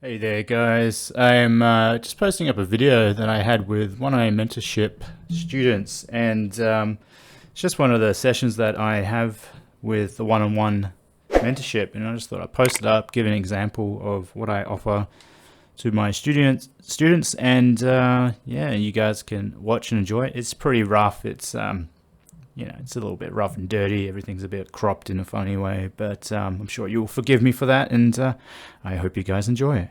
Hey there, guys. I'm just posting up a video that I had with one of my mentorship students, and it's just one of the sessions that I have with the one-on-one mentorship. And I just thought I'd post it up, give an example of what I offer to my students, and yeah, you guys can watch and enjoy it. It's pretty rough. It's a little bit rough and dirty. Everything's a bit cropped in a funny way, but I'm sure you'll forgive me for that, and I hope you guys enjoy it.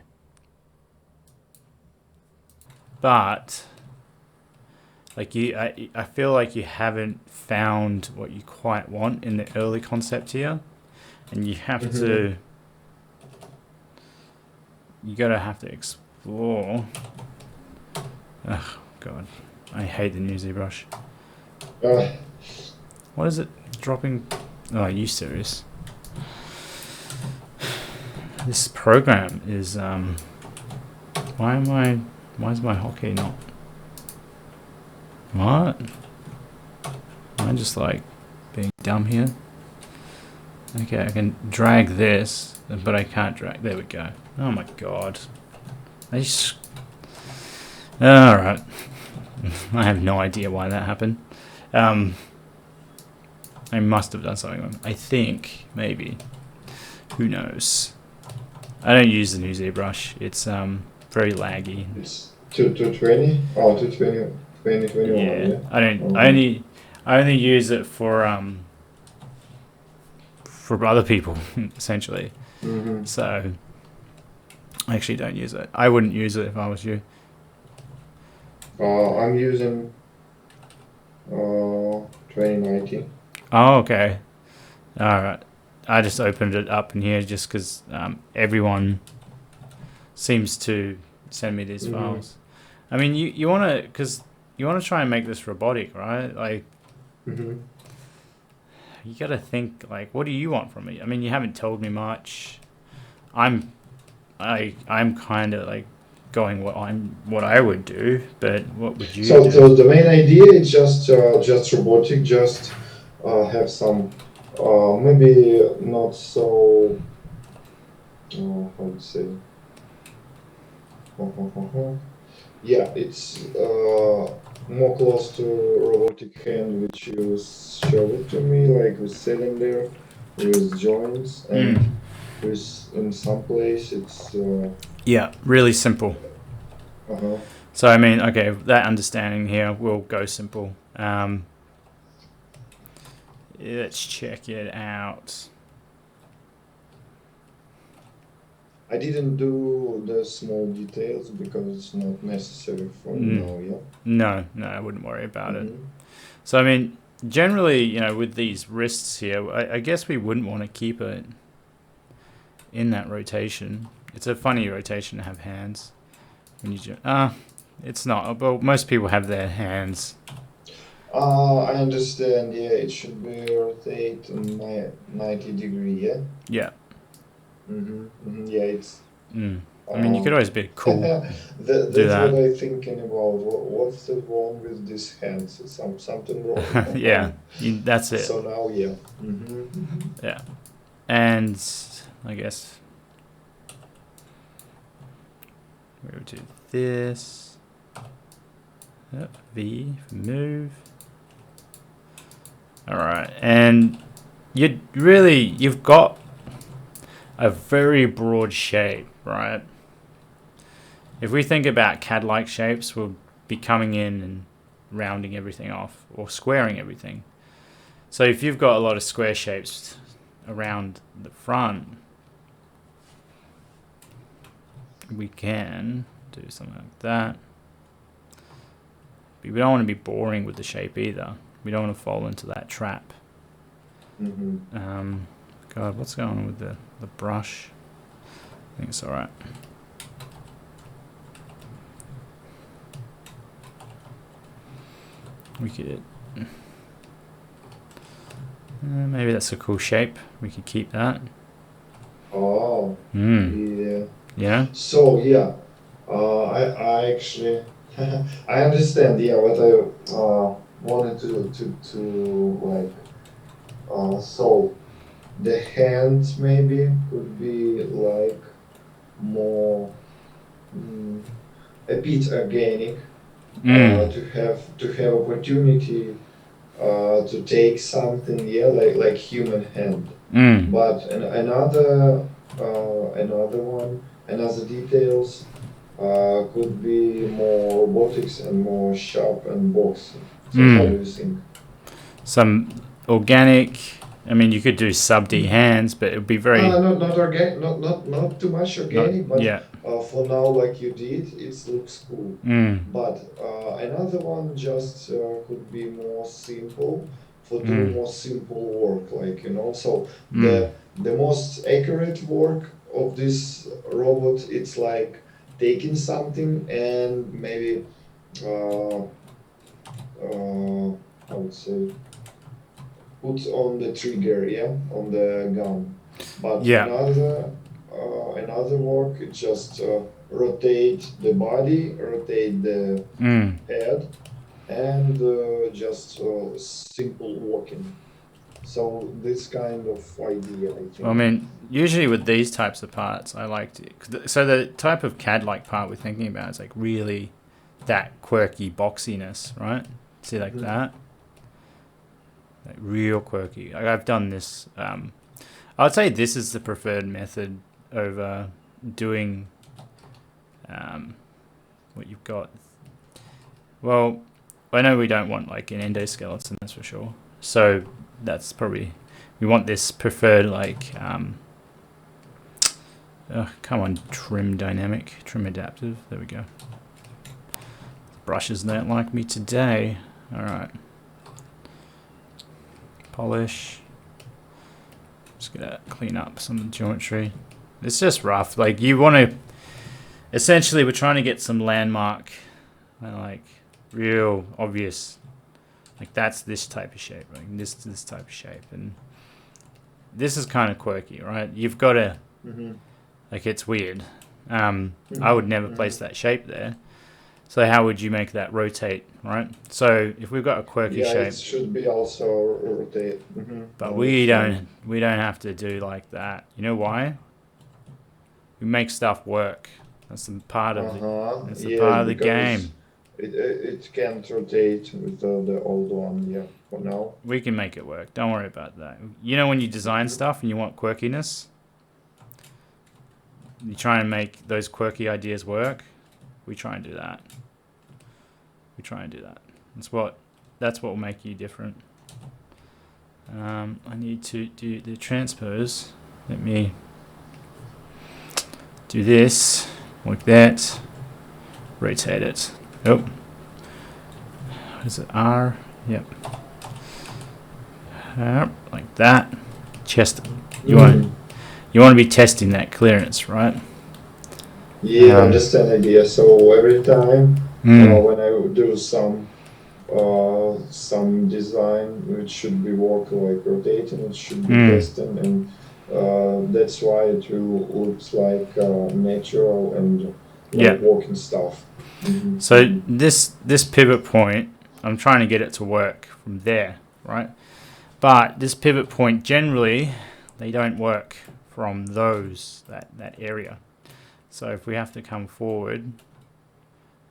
But I feel like you haven't found what you quite want in the early concept here, and Mm-hmm. you gotta have to explore. Oh God, I hate the new ZBrush. Uh, What is it dropping? Oh, are you serious? This program is Why am I? Why is my hotkey not? What? Am I just like being dumb here? Okay, I can drag this, but I can't drag. There we go. Oh my God. I just. Alright. I have no idea why that happened. Um, I must have done something wrong. I think, maybe. Who knows? I don't use the new ZBrush. It's very laggy. it's 220. Oh, 220, 2021. Yeah, Yeah. I don't. Uh-huh. I only use it for other people essentially. Mm-hmm. So I actually don't use it. I wouldn't use it if I was you. I'm using 2019. Oh, okay. All right. I just opened it up in here just because everyone seems to send me these Mm-hmm. files. I mean, you want to because you want to try and make this robotic, right? Like Mm-hmm. you got to think like, what do you want from me? I mean, you haven't told me much. I'm I'm kind of like going what I would do, but what would you So, do? so the main idea is just robotic, just have some maybe not so how to say. Yeah, it's more close to robotic hand, which you showed it to me, like with cylinder, with joints, Mm. and with in some place it's Yeah, really simple. uh-huh. So I mean, okay, that understanding here will go simple. Let's check it out. I didn't do the small details because it's not necessary for Mm. now. Yeah. No, I wouldn't worry about it. Mm-hmm. So I mean, generally, with these wrists here, I guess we wouldn't want to keep it in that rotation. It's a funny rotation to have hands when you it's not. But most people have their hands. I understand. Yeah, it should be rotate in my 90 degree. Yeah. Yeah. Mm-hmm. Yeah, it's Mm. I mean, you could um. always be cool, do That's what that. I thinking about. What's the wrong with these hands? Something Yeah, wrong. that's it. So now, yeah. Mm-hmm. Yeah, and I guess we would do this. Yep, V for move. All right, and you've got a very broad shape, right? If we think about CAD-like shapes, we'll be coming in and rounding everything off or squaring everything. So if you've got a lot of square shapes around the front, we can do something like that. But we don't want to be boring with the shape either. We don't want to fall into that trap. Mm-hmm. God, what's going on with the brush? I think it's alright. We could... maybe that's a cool shape. We could keep that. Oh, yeah. Yeah? So yeah, I actually I understand. Yeah, what I wanted to like so the hands maybe could be like more a bit organic, Mm. to have opportunity to take something, yeah, like human hand. Mm. But another one, another details could be more robotics and more sharp and boxy. So how do Mm. you think? Some organic. I mean, you could do sub D hands, but it would be very Not organic, not too much not organic, but yeah. for now, like you did, it looks cool. Mm. But another one just could be more simple for doing Mm. more simple work, like So Mm. the most accurate work of this robot, it's like taking something and maybe uh, I would say put on the trigger, yeah, on the gun. But Yeah. another work, it just rotate the body, rotate the Mm. head, and just simple walking. So this kind of idea, I Well, I think. mean, usually with these types of parts, I like to. So the type of CAD-like part we're thinking about is like really that quirky boxiness, right? See, like Mhm. that, like real quirky. Like I've done this. I would say this is the preferred method over doing what you've got. Well, I know we don't want like an endoskeleton, that's for sure. So that's probably we want this preferred like come on, trim dynamic, trim adaptive. There we go. Brushes don't like me today. All right. Polish. Just gonna clean up some geometry. It's just rough. Like you want to. Essentially, we're trying to get some landmark, like real obvious. Like that's this type of shape. Like this type of shape, and this is kind of quirky, right? You've got to Mhm. like it's weird. I Mhm. would never place Mhm. that shape there. So how would you make that rotate, right? So if we've got a quirky Yeah, it shape, should be also rotate. I but understand. we don't have to do like that. You know why? We make stuff work. That's the part of the Uh-huh. that's the Yes, part of the because game. it can't rotate with the old one. Yeah, for now. We can make it work. Don't worry about that. You know when you design Mhm. stuff and you want quirkiness, you try and make those quirky ideas work. We try and do that. We try and do that. That's what will make you different. I need to do the transpose. Let me do this like that. Rotate it. Oh, what is it? R. Yep. Like that. Chest. You want Mm. you want to be testing that clearance, right? Yeah, understand idea. So every time Mm, when I do some design, it should be work like rotating, it should be mm, testing, and that's why it will looks like natural and like yeah. walking stuff. So this pivot point, I'm trying to get it to work from there, right? But this pivot point generally, they don't work from that area. So if we have to come forward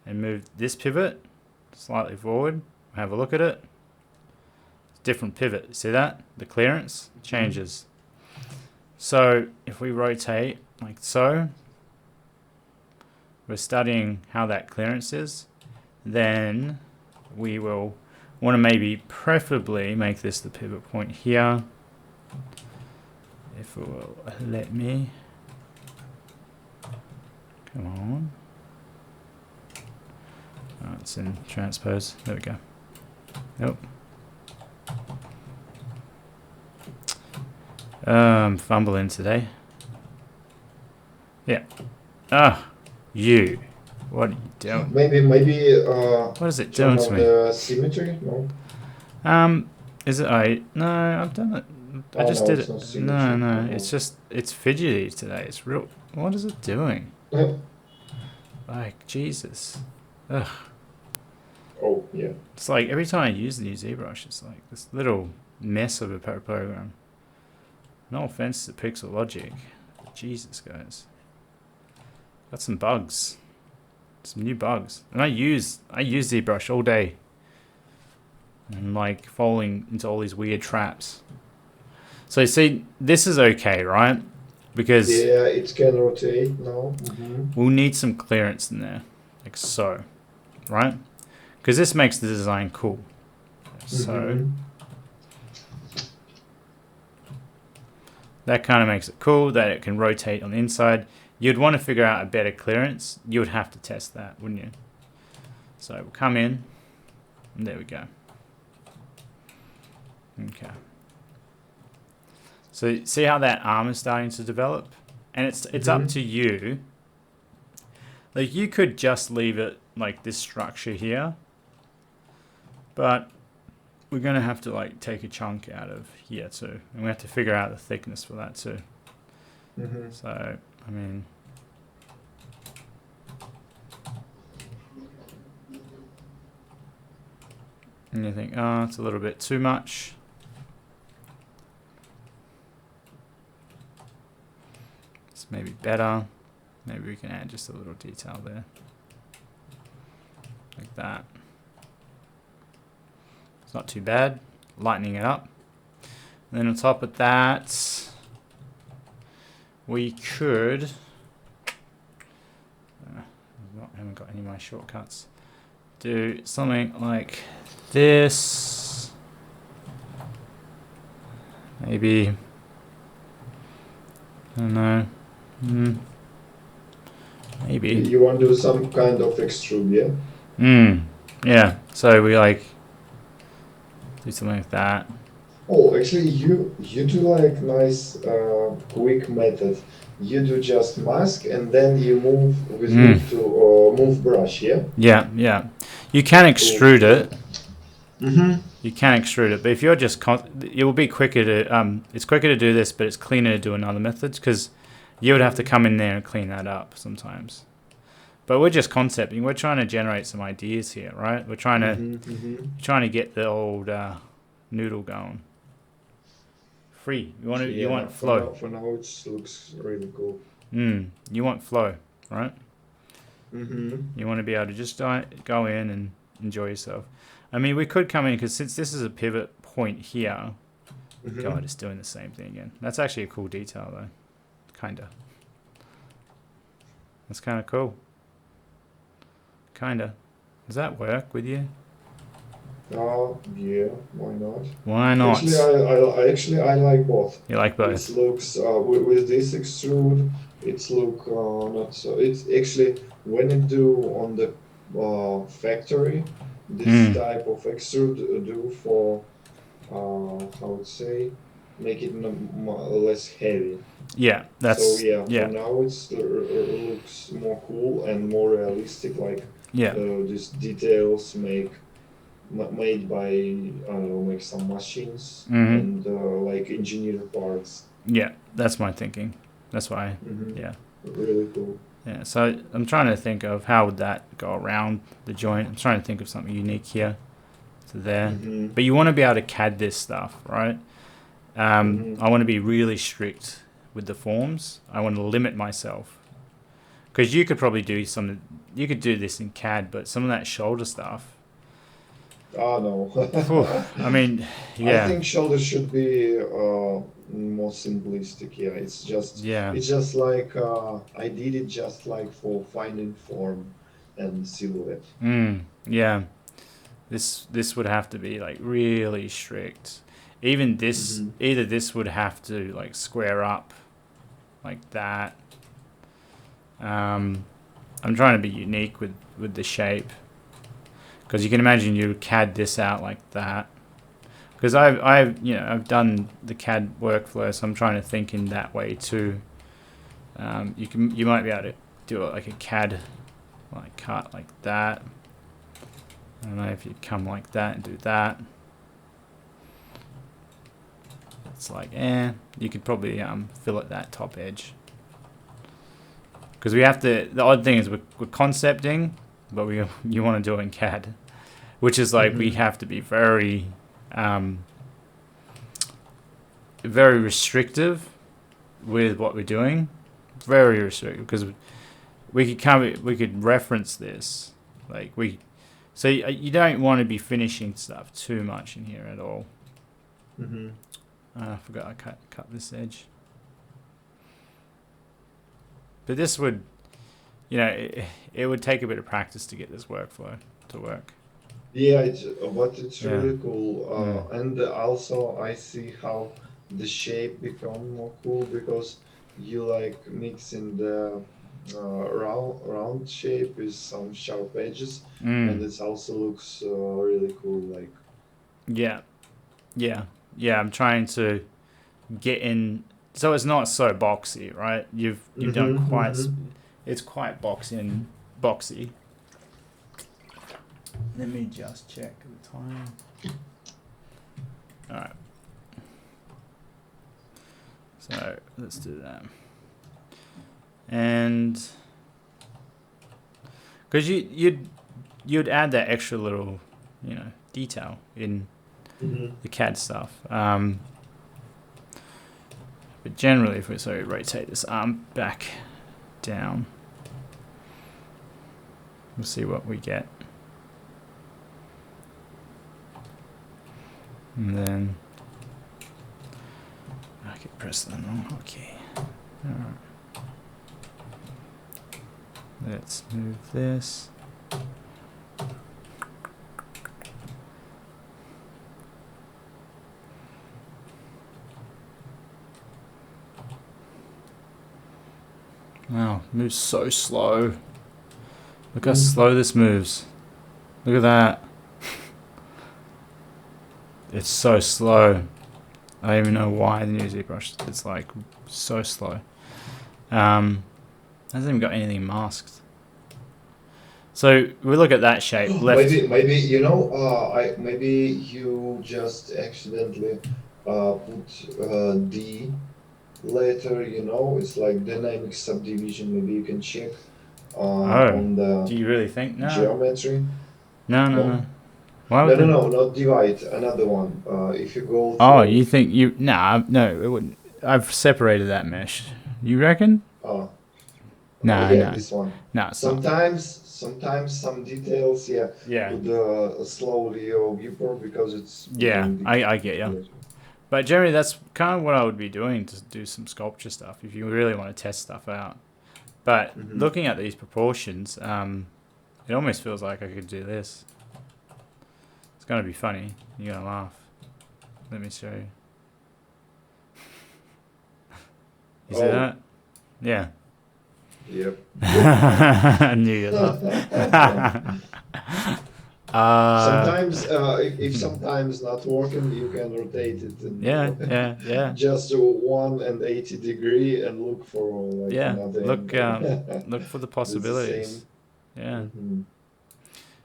and move this pivot slightly forward, have a look at it. Different pivot. See that? The clearance Mhm. changes. So if we rotate like so, we're studying how that clearance is. Then we will want to maybe preferably make this the pivot point here. If it will let me. Come on. Oh, it's in transpose. There we go. Nope. Fumbling today. Yeah. Ah, you. What are you doing? Maybe What is it turn doing to off me? the symmetry. No, Is it? No, I've done it. I oh just no, did it's it. not No, symmetry. no. It's fidgety today. It's real. What is it doing? Like Jesus. Ugh. Oh yeah. It's like every time I use the new ZBrush, it's like this little mess of a program. No offense to Pixel Logic, but Jesus, guys. got some bugs, some new bugs, and I use ZBrush all day, and like falling into all these weird traps. So you see, this is okay, right? Because Yeah, it can rotate now. we'll need some clearance in there, like so, right? Because this makes the design cool. So that kind of makes it cool that it can rotate on the inside. You'd want to figure out a better clearance. You would have to test that, wouldn't you? So we'll come in, and there we go. Okay. So see how that arm is starting to develop? And it's up to you. Like you could just leave it like this structure here, but we're going to have to like take a chunk out of here too. And we have to figure out the thickness for that too. So, I mean, and you think, oh, it's a little bit too much. It's maybe better. Maybe we can add just a little detail there. Like that. It's not too bad. Lightening it up. And then on top of that, we could... I haven't got any of my shortcuts. Do something like this. Maybe. I don't know. Maybe. You want to do some kind of extrude, yeah? Yeah. So we like do something like that. Oh, actually, you do like nice quick method. You do just mask and then you move with move to move brush, yeah? Yeah. You can extrude it. You can extrude it, but if you're just it will be quicker to it's quicker to do this, but it's cleaner to do another method because you would have to come in there and clean that up sometimes. But we're just concepting. We're trying to generate some ideas here, right? We're trying to get the old noodle going. Free. You want flow. For now, it looks really cool. You want flow, right? You want to be able to just go in and enjoy yourself. I mean, we could come in because since this is a pivot point here, God, it's doing the same thing again. That's actually a cool detail though, kinda. That's kind of cool. Kinda. Does that work with you? Yeah, why not? Why not? Actually, I like both. You like both? It looks with this extrude, it's look not so. It's actually when it do on the factory, this type of extrude do for how to say, make it less heavy. Yeah, that's so yeah. For now it looks more cool and more realistic. Like these details made by I don't know, make some machines and like engineer parts. Yeah, that's my thinking. That's why. Yeah. Really cool. Yeah, so I'm trying to think of how would that go around the joint. I'm trying to think of something unique here to there. But you want to be able to CAD this stuff, right? I want to be really strict with the forms. I want to limit myself. Because you could probably do you could do this in CAD, but some of that shoulder stuff. Oh no. I mean, yeah. I think shoulder should be more simplistic. Yeah, it's just like I did it just like for finding form and silhouette. Yeah. This would have to be like really strict. Even this, either this would have to like square up like that. I'm trying to be unique with the shape. Because you can imagine you CAD this out like that. Because I've done the CAD workflow, so I'm trying to think in that way too. You might be able to do it like a CAD like cut like that. I don't know if you come like that and do that. It's like you could probably fillet that top edge. Because we have to. The odd thing is we're concepting, but you want to do it in CAD. Which is like we have to be very, very restrictive with what we're doing. Very restrictive because we could reference this, like so you don't want to be finishing stuff too much in here at all. Mm-hmm. I forgot I cut this edge. But this would, it would take a bit of practice to get this workflow to work. Yeah, but it's Yeah. really cool. And also I see how the shape become more cool because you like mixing the round shape with some sharp edges, and it also looks really cool. Like, Yeah. I'm trying to get in, so it's not so boxy, right? You've done mm-hmm, quite, mm-hmm. it's quite boxy. Let me just check the time. All right. So let's do that. And because you'd add that extra little, detail in the CAD stuff. But generally, if we rotate this arm back down, we'll see what we get. And then I can press the wrong hotkey. Alright. Let's move this. Wow, moves so slow. Look how slow this moves. Look at that. It's so slow. I don't even know why the new ZBrush. It's like so slow. Hasn't even got anything masked. So we look at that shape. Left. Maybe maybe you just accidentally put D letter. It's like dynamic subdivision. Maybe you can check on the Do you really think? No. geometry. No. Why would No, not divide. Another one. If you go. Oh, you think you? Nah, no, it wouldn't. I've separated that mesh. You reckon? Yeah, this one. No, it's Sometimes some details, put slowly your viewport because it's. Yeah, I get you. But generally, that's kind of what I would be doing to do some sculpture stuff if you really want to test stuff out. But looking at these proportions, it almost feels like I could do this. It's going to be funny. You're going to laugh. Let me show you. You see that? Yeah. Yep. I knew you'd laugh. Sometimes, if sometimes not working, you can rotate it. And, yeah. Just 180 degree and look for another. Look for the possibilities. Yeah. Mm-hmm.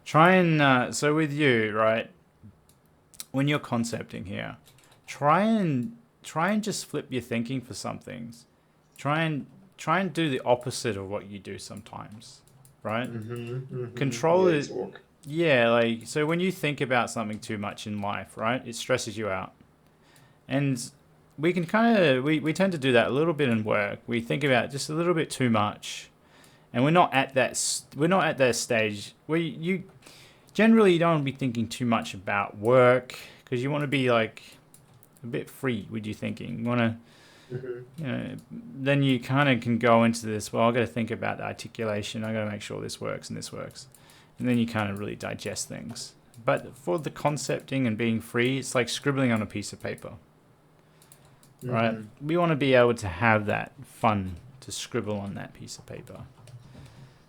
Try and so with you, right? When you're concepting here, try and just flip your thinking for some things. Try and do the opposite of what you do sometimes, right? Control it. Yeah, like, so when you think about something too much in life, right, it stresses you out. And we can we tend to do that a little bit in work. We think about just a little bit too much. And we're not at that stage where you generally don't want to be thinking too much about work because you want to be like a bit free with your thinking. You want to, then you kind of can go into this, well, I've got to think about the articulation. I've got to make sure this works and this works. And then you kind of really digest things. But for the concepting and being free, it's like scribbling on a piece of paper, right? We want to be able to have that fun to scribble on that piece of paper.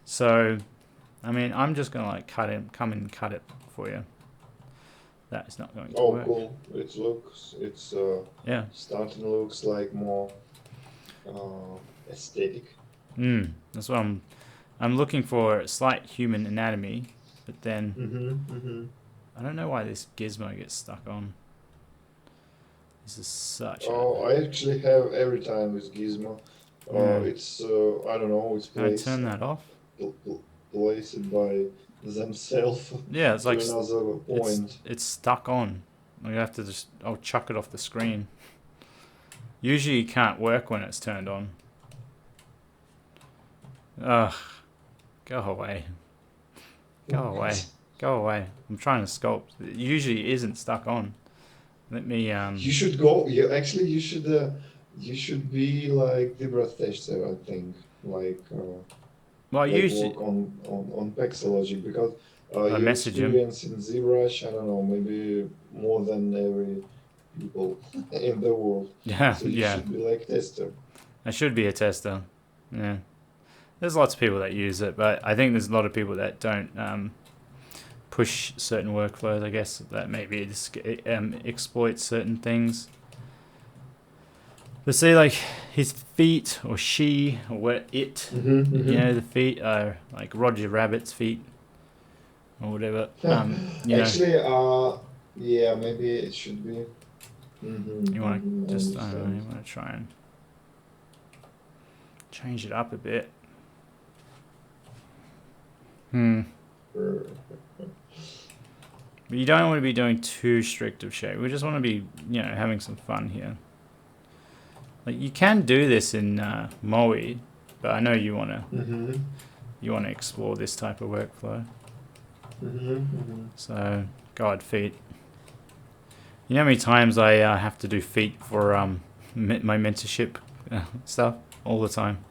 So, I mean, I'm just going to like come and cut it for you. That is not going to work. Oh, cool. It's starting to looks like more aesthetic. That's what I'm looking for, slight human anatomy, but then I don't know why this gizmo gets stuck on. This is such I actually have every time with gizmo. It's I don't know, it's placed. Can I turn that off? Placed by themselves. Yeah, it's like another point. It's stuck on. I have to I'll chuck it off the screen. Usually, it can't work when it's turned on. Ugh, Go away. Go away. Go away. I'm trying to sculpt. It usually isn't stuck on. Let me You should go. You should be like the breath tester, I think. well Like usually work on Pixelogic because I your message him. experience in ZBrush, I don't know, maybe more than every people in the world. Yeah, So you yeah. should be like tester. I should be a tester. Yeah. There's lots of people that use it, but I think there's a lot of people that don't push certain workflows, I guess, that maybe exploit certain things. But see, like his feet or she or what it, the feet are like Roger Rabbit's feet or whatever. Actually, yeah, maybe it should be. You want to I just, I don't know, you understand. want to try and change it up a bit. But you don't want to be doing too strict of shape. We just want to be, having some fun here. Like you can do this in Moe, but I know you want to explore this type of workflow. So, God, feet. You know how many times I have to do feet for my mentorship stuff all the time.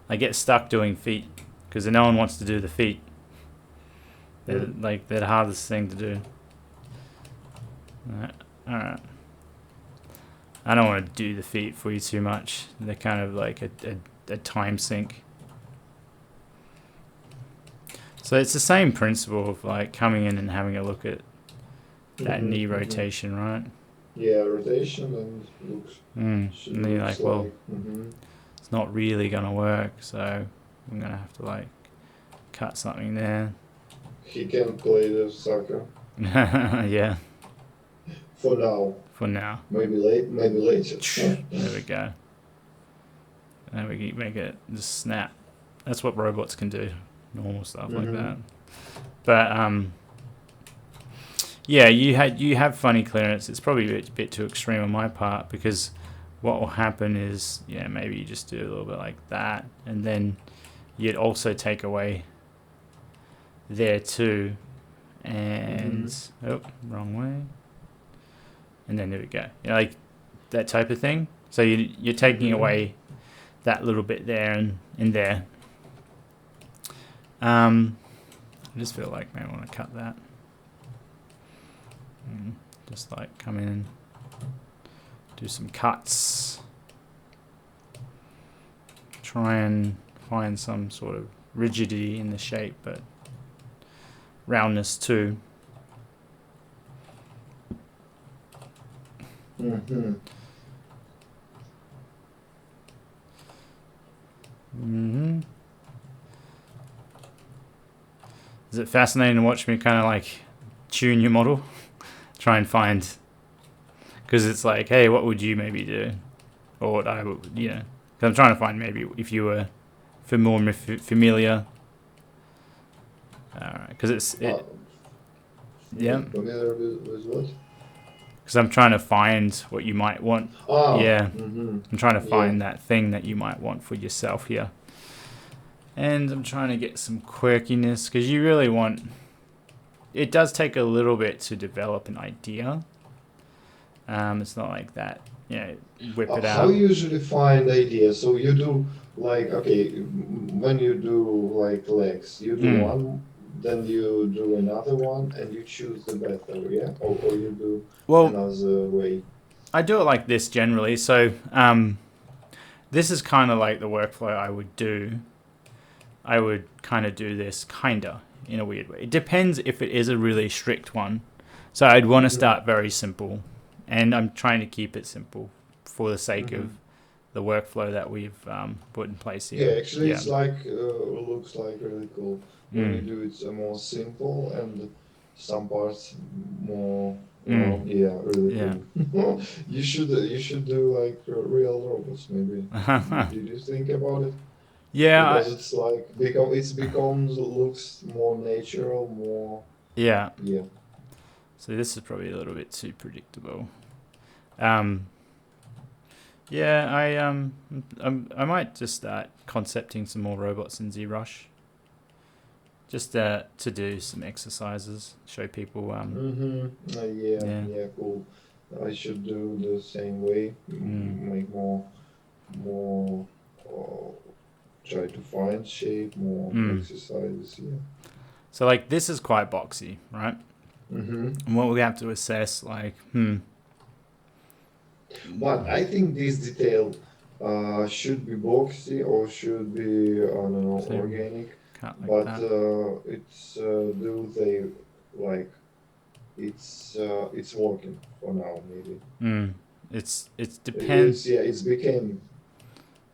I get stuck doing feet because no one wants to do the feet. They're the hardest thing to do. All right. I don't want to do the feet for you too much. They're kind of like a time sink. So it's the same principle of like coming in and having a look at that knee rotation, right? Yeah, rotation and looks. And then you're like, well, it's not really gonna work, so I'm gonna have to like cut something there. He can play the soccer. Yeah. For now. For now. Maybe later. There we go. And we can make it just snap. That's what robots can do. Normal stuff like that. But yeah, you have funny clearance. It's probably a bit too extreme on my part because what will happen is maybe you just do a little bit like that, and then you'd also take away there too, and wrong way, and then there we go. Like that type of thing. So you're taking away that little bit there and in there. I just feel like maybe I want to cut that. Just like come in, do some cuts, try and find some sort of rigidity in the shape, but roundness too. Is it fascinating to watch me kind of like tune your model? Try and find, because it's like, hey, what would you maybe do? Or what I would, because I'm trying to find maybe if you were familiar. Alright, because familiar with what? Because I'm trying to find what you might want. I'm trying to find that thing that you might want for yourself here. And I'm trying to get some quirkiness, because you really want... It does take a little bit to develop an idea. It's not like that, whip it out. How you usually find ideas? So you do like, when you do like legs, you do one, then you do another one, and you choose the better, or you do another way. I do it like this generally. So this is kind of like the workflow I would do. I would kind of do this in a weird way. It depends if it is a really strict one. So I'd want to start very simple, and I'm trying to keep it simple for the sake of the workflow that we've put in place here. Yeah, actually, it's like looks like really cool. When you do it more simple and some parts more. Really cool. You should do like real robots maybe. Did you think about it? Yeah, because it's like looks more natural, more. Yeah. So this is probably a little bit too predictable. I might just start concepting some more robots in ZBrush. just to do some exercises, show people. Yeah. Yeah, cool. I should do the same way, Mm. make more, uh, try to find shape, more Mm. exercises, yeah. So like this is quite boxy, right? Mm-hmm. And what we have to assess, like, But I think this detail should be boxy or should be, I don't know, so organic. cut like But that. it's do they like it's working for now maybe. It's depend. It's yeah, it's became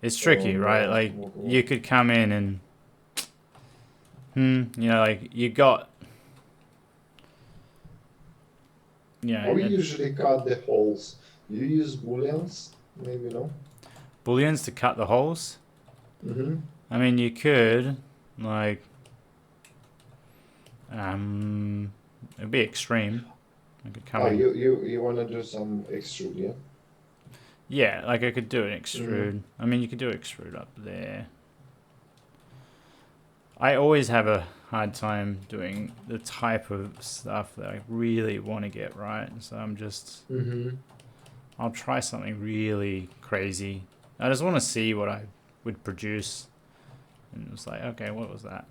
It's tricky, right? more Like more you could come in and, like you got, How you it, usually cut the holes? You use booleans? Maybe no? booleans to cut the holes. Mm-hmm. I mean, you could, like, it'd be extreme. I could come Oh, in. you wanna do some extrude, yeah? Yeah, like I could do an Mm-hmm. extrude. I mean, you could do extrude up there. I always have a hard time doing the type of stuff that I really want to get right. So Mm-hmm. I'll try something really crazy. I just want to see what I would produce. And it's like, okay, what was that?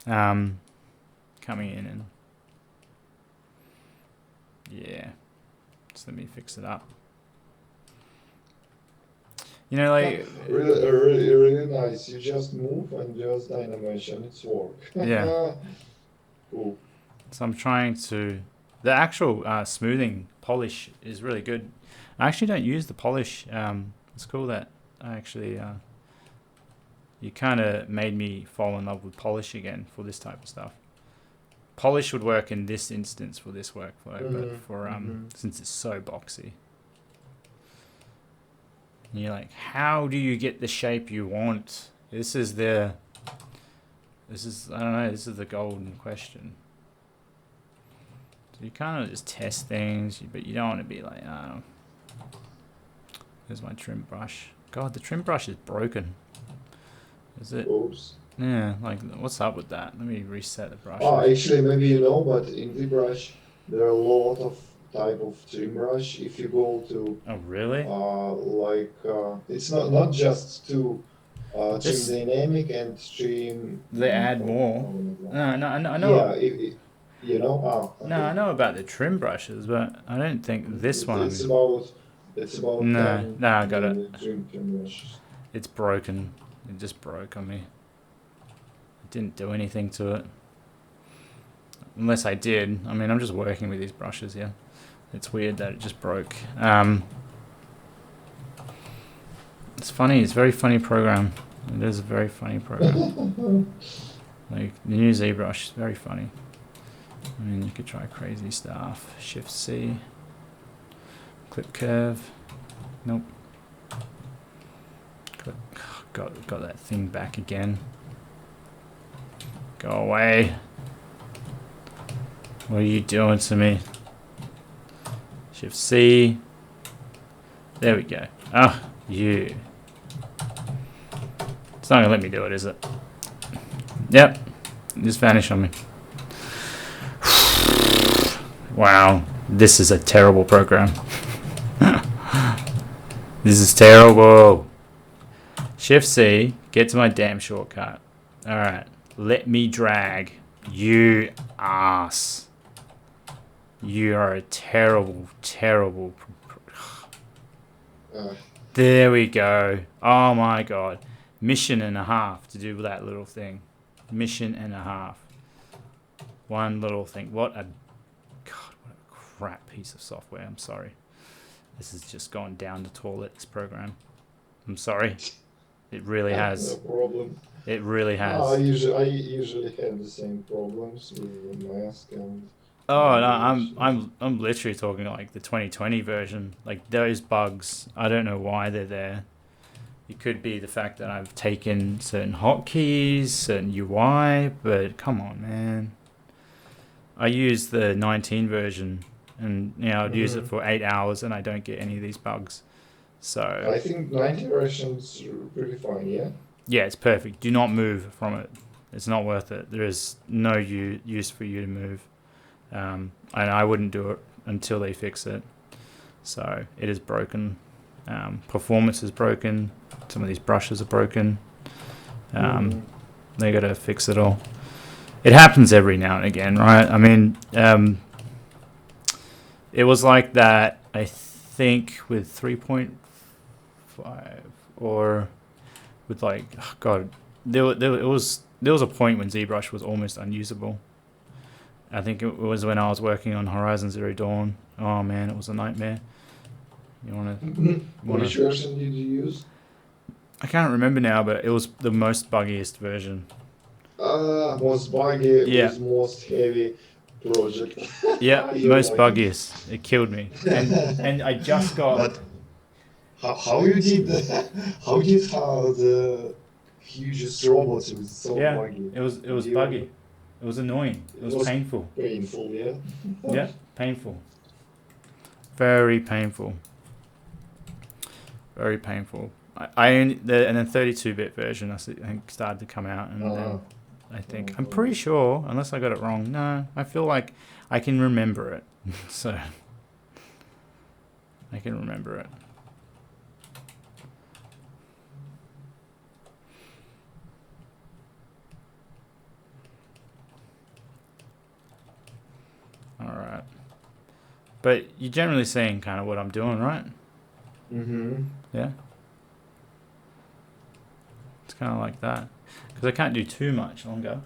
Coming in and, yeah, just let me fix it up. Like, Really nice. You just move and just animation. It's work. yeah. Cool. So I'm trying to, the actual smoothing polish is really good. I actually don't use the polish. It's cool that I actually, you kind of made me fall in love with polish again for this type of stuff. Polish would work in this instance for this workflow, but for since it's so boxy, and you're like, how do you get the shape you want? This is I don't know. This is the golden question. So you kind of just test things, but you don't want to be like, oh, here's my trim brush. God, the trim brush is broken. Is it? Oops. Yeah, like, what's up with that? Let me reset the brush. Oh, actually, maybe you know, but in ZBrush, there are a lot of type of trim brush. If you go to, Oh, really? it's not just to trim This, dynamic and trim. they add Oh, more. oh, no. No, I know. Yeah, you know. Ah, No, I okay. know about the trim brushes, but I don't think this It's one. about it's about No, 10 no, I got it. maybe trim brushes. It's broken. It just broke on me. It didn't do anything to it. Unless I did. I mean, I'm just working with these brushes here. It's weird that it just broke. It's funny. It's a very funny program. It is a very funny program. Like, the new ZBrush is very funny. I mean, you could try crazy stuff. Shift C. Clip curve. Nope. Got that thing back again. Go away. What are you doing to me? Shift C. There we go. Ah, you. It's not gonna let me do it, is it? Yep. Just vanish on me. Wow. This is a terrible program. This is terrible. Shift C. Get to my damn shortcut. Alright. Let me drag. You ass. You are a terrible, terrible. There we go. Oh my god. Mission and a half to do that little thing. Mission and a half. One little thing. What a crap piece of software. I'm sorry. This has just gone down the toilet, this program. I'm sorry. It really has. No problem. It really has. I usually have the same problems with mask and. Oh no, I'm literally talking like the 2020 version. Like, those bugs, I don't know why they're there. It could be the fact that I've taken certain hotkeys, certain UI, but come on, man. I use the 19 version, and I'd use it for 8 hours, and I don't get any of these bugs. So I think 90 versions are pretty fine, yeah? yeah, it's perfect. Do not move from it. It's not worth it. There is no use for you to move. And I wouldn't do it until they fix it. So it is broken. Performance is broken. Some of these brushes are broken. They got to fix it all. It happens every now and again, right? I mean, it was like that, I think, with 3.5 or with like, oh God, there was a point when ZBrush was almost unusable. I think it was when I was working on Horizon Zero Dawn. Oh man, it was a nightmare. You want to? Which version did you use? I can't remember now, but it was the most buggiest version. Most buggy Yeah. with most heavy project. Yeah, You're most like- buggiest. It killed me. And I just got. But how you did that? How did the hugest robots with so Yeah, buggy? it was You- buggy. It was annoying. It was painful. Painful, yeah. Yeah, painful. Very painful. Very painful. And then 32-bit version I think started to come out, and then I think I'm pretty sure, unless I got it wrong. No, I feel like I can remember it, so I can remember it. All right, but you're generally seeing kind of what I'm doing, right? Mm-hmm. Yeah. It's kind of like that because I can't do too much longer.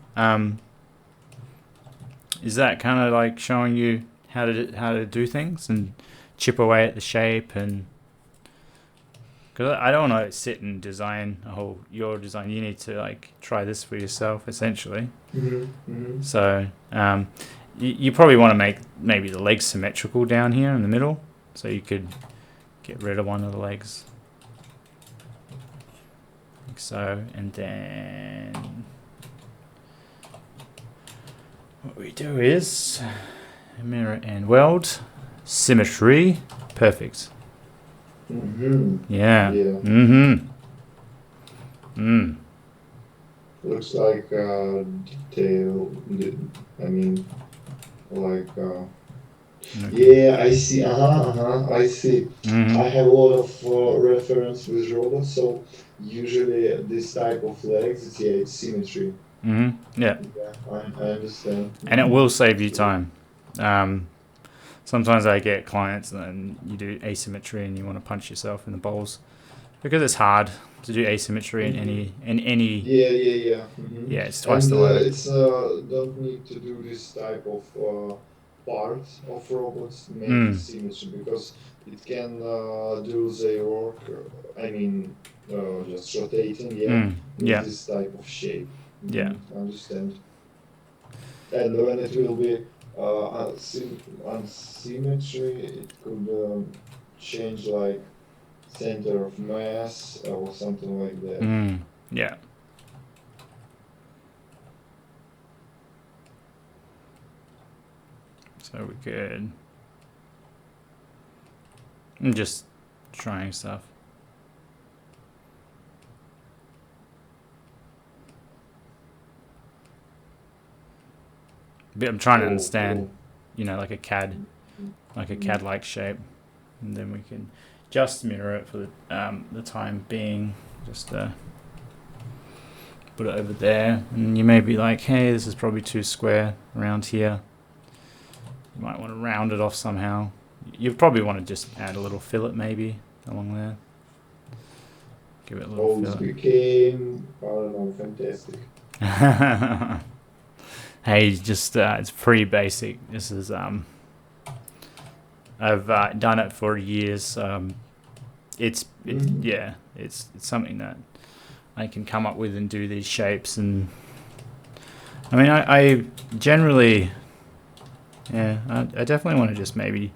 Is that kind of like showing you how to do things and chip away at the shape? And because I don't want to sit and design your design, you need to like try this for yourself essentially. Mm-hmm. Mm-hmm. So you probably want to make maybe the legs symmetrical down here in the middle, so you could get rid of one of the legs. Like so, and then what we do is mirror and weld, symmetry, perfect. Mm-hmm. Yeah. Yeah. Looks like detail. I mean, like. Yeah, I see. I see. I have a lot of reference with robots, so usually this type of legs, it's symmetry. Yeah. Yeah, I understand. And it will save you time. Sometimes I get clients and you do asymmetry and you want to punch yourself in the balls because it's hard to do asymmetry in any. Yeah. Mm-hmm. Yeah, it's twice the work. It's don't need to do this type of part of robots make symmetry because it can do their work. I mean, just rotating. With this type of shape. Yeah. Understand. And when it will be unsymmetry, it could change like center of mass or something like that. Yeah. So we could. I'm just trying stuff. But I'm trying to understand, like a CAD, like a CAD-like shape, and then we can just mirror it for the time being. Just put it over there, and you may be like, hey, this is probably too square around here. You might want to round it off somehow. You probably want to just add a little fillet maybe along there. Give it a little Folds fillet. became, I don't know, fantastic. Hey, just it's pretty basic. This is I've done it for years. It's something that I can come up with and do these shapes. And I mean, I generally, I definitely want to just maybe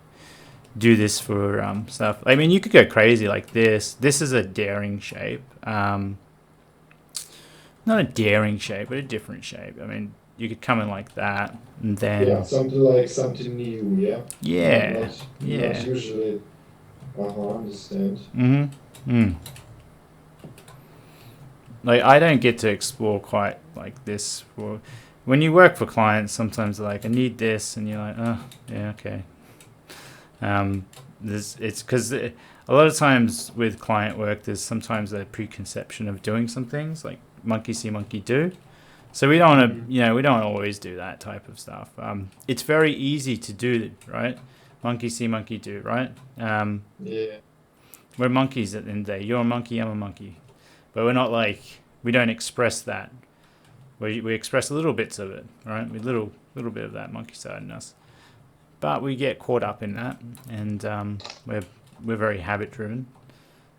do this for stuff. I mean, you could go crazy like this. This is a daring shape. Not a daring shape, but a different shape. I mean, you could come in like that, and then something new, yeah. Yeah. Not usually. Understand. like I don't get to explore quite like this. For when you work for clients, sometimes they're like, I need this, and you're like, oh yeah, okay. It's because a lot of times with client work, there's sometimes a preconception of doing some things like monkey see, monkey do. So we don't want to, we don't always do that type of stuff. It's very easy to do, right? Monkey see, monkey do, right? Yeah. We're monkeys at the end of the day. You're a monkey, I'm a monkey. But we're not like, we don't express that. We express little bits of it, right? With little bit of that monkey side in us. But we get caught up in that, and we're very habit driven.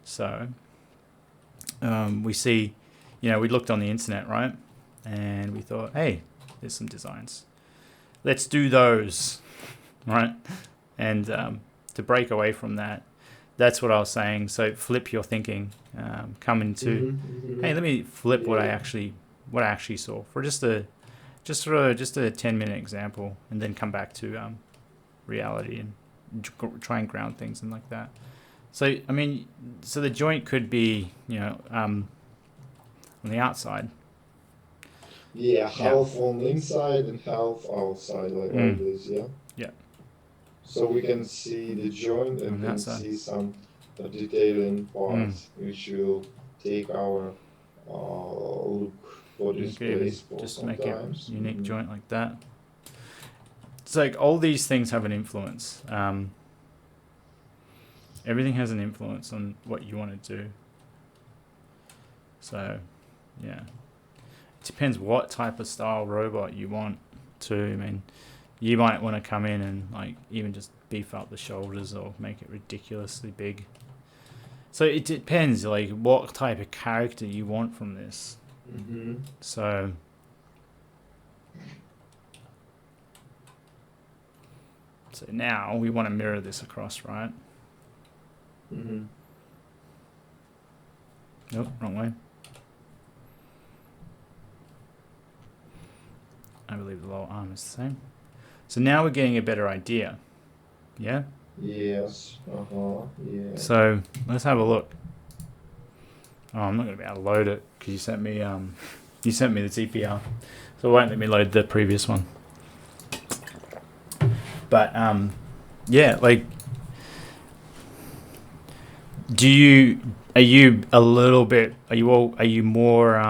So we see, we looked on the internet, right? And we thought, hey, there's some designs. Let's do those, right? And to break away from that, that's what I was saying. So flip your thinking. Come into, hey, let me flip what I actually saw for just a 10-minute example, and then come back to reality and try and ground things and like that. So I mean, so the joint could be on the outside. Yeah, half on inside and half outside, like always, yeah? Yeah. So we can see the joint and can see some detailing parts, which will take our look for this place for just sometimes. make it unique joint like that. It's like all these things have an influence. Everything has an influence on what you want to do. So, yeah. It depends what type of style robot you want to. I mean, you might want to come in and like even just beef up the shoulders or make it ridiculously big. So it depends like what type of character you want from this. So now we want to mirror this across, right? Nope, wrong way. I believe the lower arm is the same. So now we're getting a better idea. Yeah? Yes. Yeah. So let's have a look. Oh, I'm not going to be able to load it because you sent me the TPR. So it won't let me load the previous one. But yeah, like are you more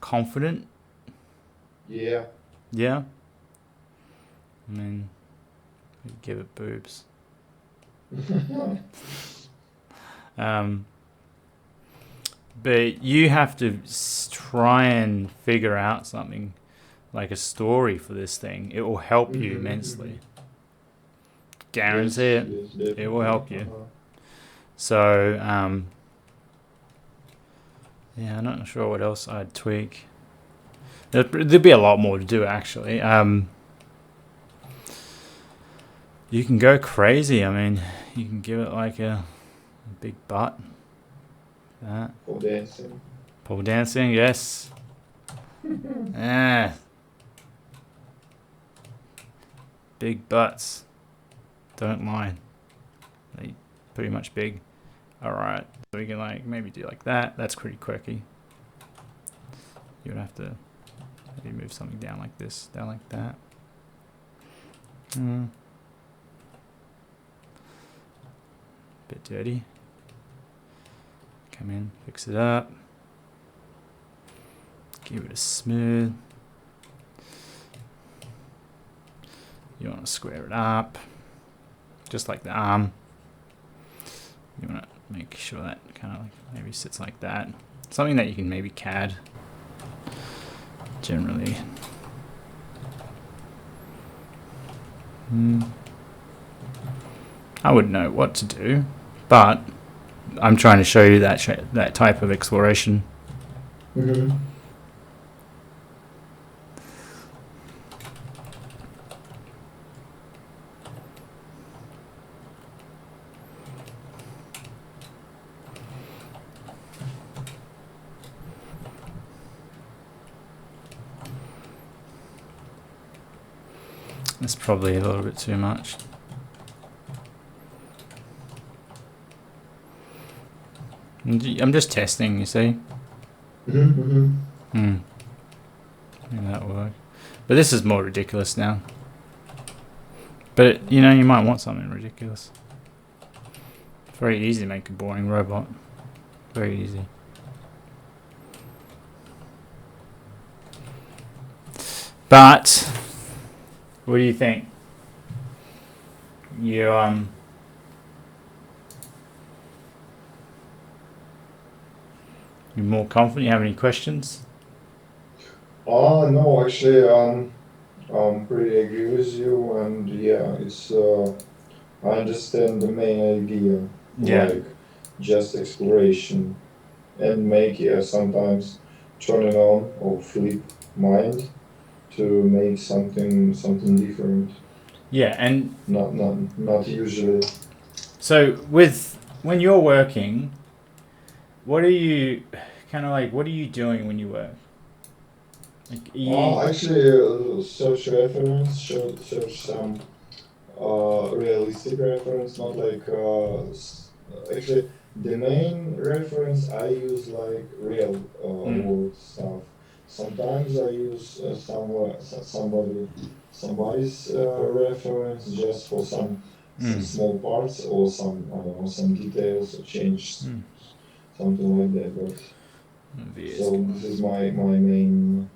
confident? Yeah. Yeah. I mean, give it boobs. But you have to try and figure out something like a story for this thing. It will help you immensely. Guarantee it. It will help you. So, yeah, I'm not sure what else I'd tweak. There'd be a lot more to do, actually. You can go crazy. I mean, you can give it like a big butt. That. Pole dancing. Pole dancing, yes. Big butts. Don't mind. They pretty much big. Alright. So we can like maybe do like that. That's pretty quirky. You would have to maybe move something down like this, down like that. Bit dirty. Come in, fix it up. Give it a smooth. You want to square it up, just like the arm. You want to make sure that kind of like maybe sits like that. Something that you can maybe CAD. Generally. I wouldn't know what to do, but I'm trying to show you that type of exploration. That's probably a little bit too I'm just testing, you see. Mm-hmm. Maybe that'll work. But this is more ridiculous now. But, you know, you might want something ridiculous. It's very easy to make a boring robot. Very easy. But, what do you think? You're more confident? You have any questions? No, actually, I'm pretty agree with you, and yeah, it's I understand the main idea, Yeah. like just exploration and make sometimes turn it on or flip mind to make something different. Yeah, and Not usually. so when you're working, what are you what are you doing when you work? Like, Actually, search reference, search some realistic reference, not like actually the main reference I use like real world stuff. Sometimes I use somebody's reference just for some small parts or some I don't know some details or change something like that. But so this is my main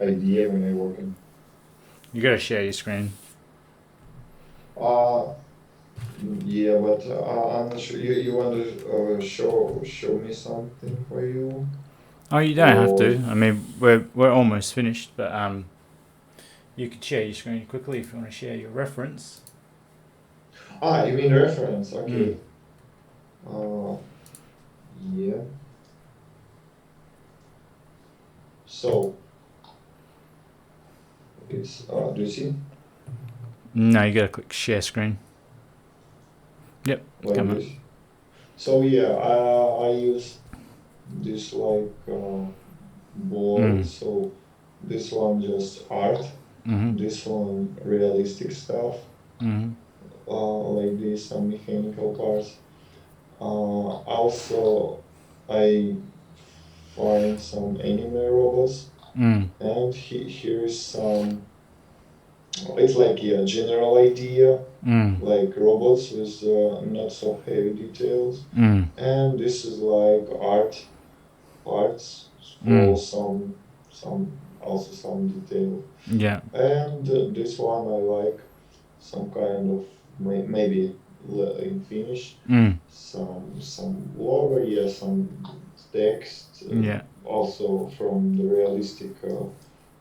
idea when I work in. You gotta share your screen. Uh, Yeah, but I'm not sure. You want to show me something for you? Oh, you don't have Or to. I mean, we're almost finished, but you could share your screen quickly if you want to share your reference. you mean reference? Okay. Uh, yeah. So it's do you see? No, you gotta click share screen. Yep, Like come on. this. So yeah, I use this like board. So this one just art. This one realistic stuff. Like this some mechanical parts. Also, I find some anime robots, and here is some. It's like a general idea, like robots with not so heavy details, and this is like art parts for some also some detail. Yeah. And this one I like some kind of maybe in Finnish some logo, yeah, some text, Yeah. also from the realistic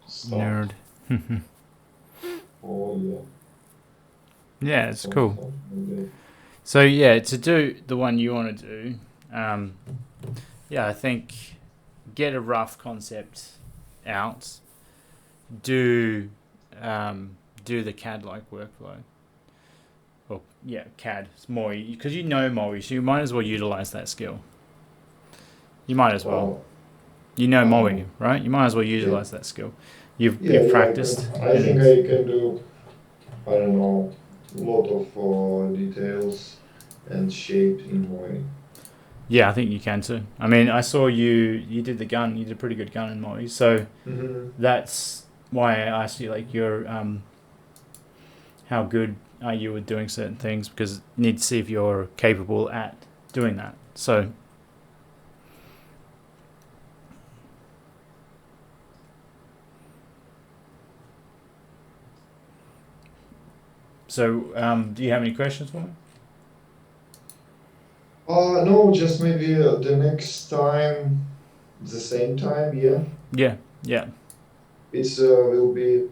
stuff. Nerd. Oh yeah. Yeah, it's cool. Something like that. So yeah, to do the one you want to do, yeah, I think get a rough concept out. Do the CAD like workflow. Well, yeah, CAD. It's more because you know MOE, so you might as well utilize that skill. You might as well. You know MOE, right? You might as well utilize that skill. You've practiced. I think I can do. I don't know, a lot of details and shape in MOE. Yeah, I think you can too. I mean, I saw you did the gun. You did a pretty good gun in MOE, so that's why I asked you like your how good are you at doing certain things, because you need to see if you're capable at doing that. So do you have any questions for me? No, just maybe the next time, the same time, yeah. Yeah. It's will be.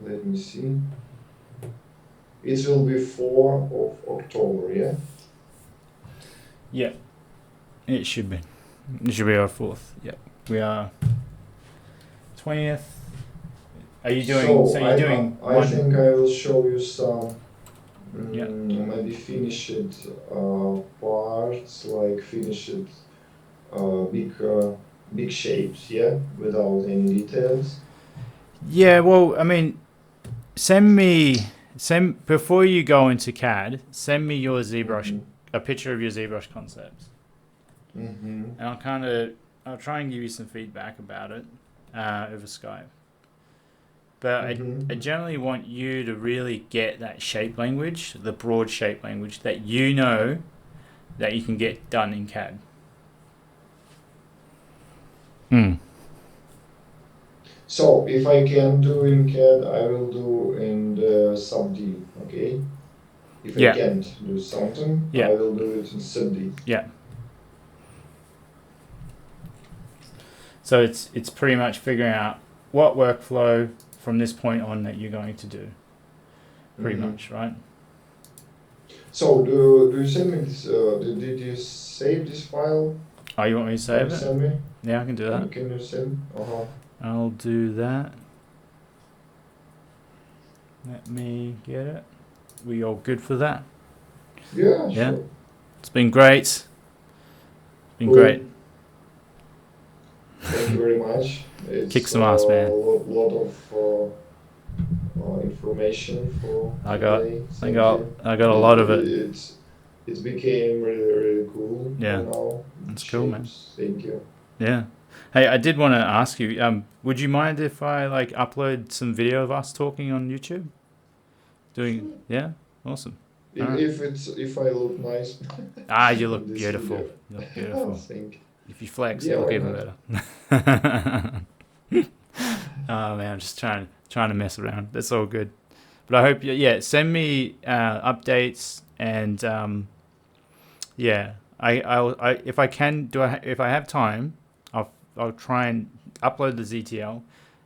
Let me see. It will be 4 of October, yeah. Yeah. It should be. It should be our 4th. Yeah. We are 20th. Are you doing? So you're doing. I think I will show you some. Yeah. Maybe finish it parts, like finish it big shapes, yeah, without any details. Yeah. Well, I mean, send before you go into CAD. Send me your ZBrush, a picture of your ZBrush concepts. Mm-hmm. And I'll try and give you some feedback about it over Skype. But I Mm-hmm. generally want you to really get that shape language, the broad shape language that you know that you can get done in CAD. Hmm. So if I can do in CAD, I will do in the sub D. Okay. If I Yeah. can't do something, Yeah. I will do it in sub D. Yeah. So it's pretty much figuring out what workflow from this point on that you're going to do. Pretty Mm-hmm. much, right? So do you send me this? Did you save this file? Oh, you want me to Can save you it? send me? Yeah, I can do that. Can you send? Uh-huh. I'll do that. Let me get it. We all good for that? Yeah, Yeah. sure. It's been great. Been great. Cool. Thank you very much. Kick It's a some ass, man. lot of information for I got today. Thank you. I got a lot of it. It became really cool Yeah. now. That's cool, man. Shapes. Thank you. Yeah. Hey, I did want to ask you, would you mind if I like upload some video of us talking on YouTube? Doing, yeah? Awesome. All right. If I look nice Ah, you in look this beautiful. video. You look I beautiful. think. If you flex, Yeah, you look why even not? better. Oh man, I'm just trying to mess around. That's all good. But I hope yeah, send me updates and yeah, I if I can if I have time, I'll try and upload the ZTL,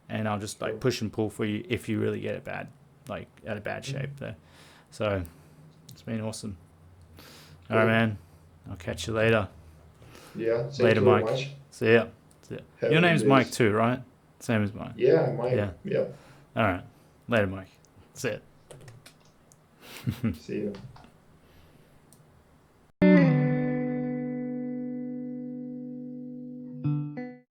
and I'll just like Sure. push and pull for you if you really get it bad, like at a bad Mm. shape there. So it's been awesome. All right, Cool. man. I'll catch you later. Yeah, thank Later, you very Mike. much. See ya. See ya. Have Your a good name's Mike day. too, right? Same as mine. Yeah, Mike. Yeah. Yeah. All right. Later, Mike. See ya. See you.